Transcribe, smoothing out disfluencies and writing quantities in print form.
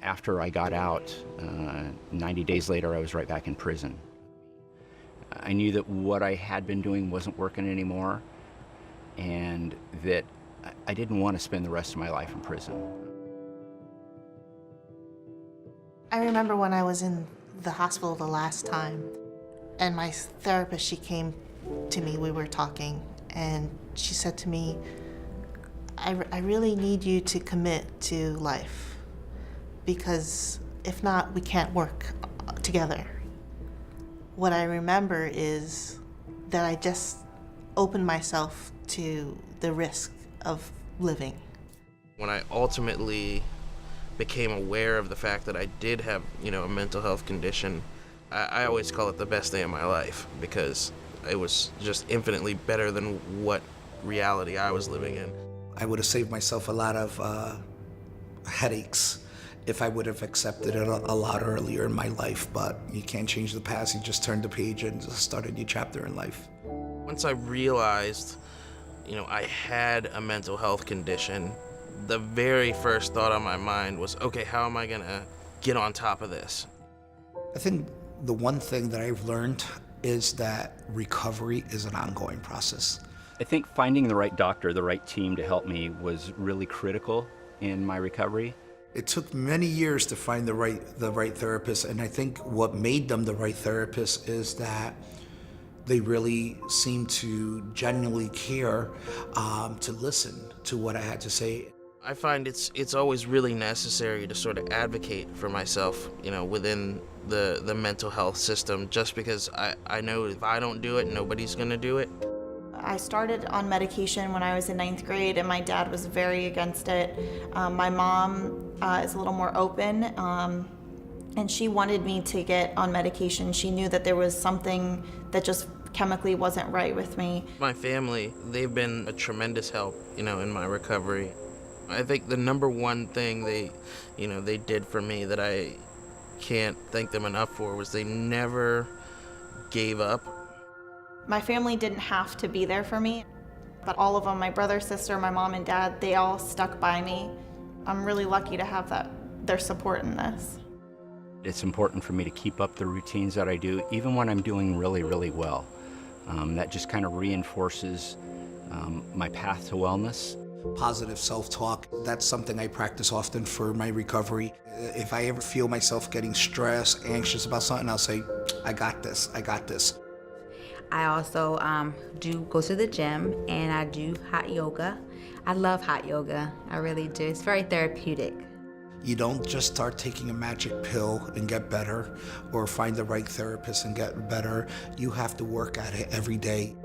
After I got out, 90 days later, I was right back in prison. I knew that what I had been doing wasn't working anymore, and that I didn't want to spend the rest of my life in prison. I remember when I was in the hospital the last time, and my therapist, she came to me, we were talking, and she said to me, I really need you to commit to life, because if not, we can't work together. What I remember is that I just opened myself to the risk of living. When I ultimately became aware of the fact that I did have, a mental health condition, I always call it the best day of my life, because it was just infinitely better than what reality I was living in. I would have saved myself a lot of headaches if I would have accepted it a lot earlier in my life, but you can't change the past. You just turn the page and just start a new chapter in life. Once I realized, I had a mental health condition, the very first thought on my mind was, okay, how am I gonna get on top of this? I think the one thing that I've learned is that recovery is an ongoing process. I think finding the right doctor, the right team to help me was really critical in my recovery. It took many years to find the right therapist, and I think what made them the right therapist is that they really seemed to genuinely care to listen to what I had to say. I find it's always really necessary to sort of advocate for myself, within the mental health system, just because I know if I don't do it, nobody's gonna do it. I started on medication when I was in 9th grade, and my dad was very against it. My mom is a little more open, and she wanted me to get on medication. She knew that there was something that just chemically wasn't right with me. My family, they've been a tremendous help, in my recovery. I think the number one thing they did for me that I can't thank them enough for was they never gave up. My family didn't have to be there for me, but all of them, my brother, sister, my mom and dad, they all stuck by me. I'm really lucky to have their support in this. It's important for me to keep up the routines that I do, even when I'm doing really, really well. That just kind of reinforces my path to wellness. Positive self-talk, that's something I practice often for my recovery. If I ever feel myself getting stressed, anxious about something, I'll say, I got this, I got this. I also do go to the gym, and I do hot yoga. I love hot yoga, I really do. It's very therapeutic. You don't just start taking a magic pill and get better, or find the right therapist and get better. You have to work at it every day.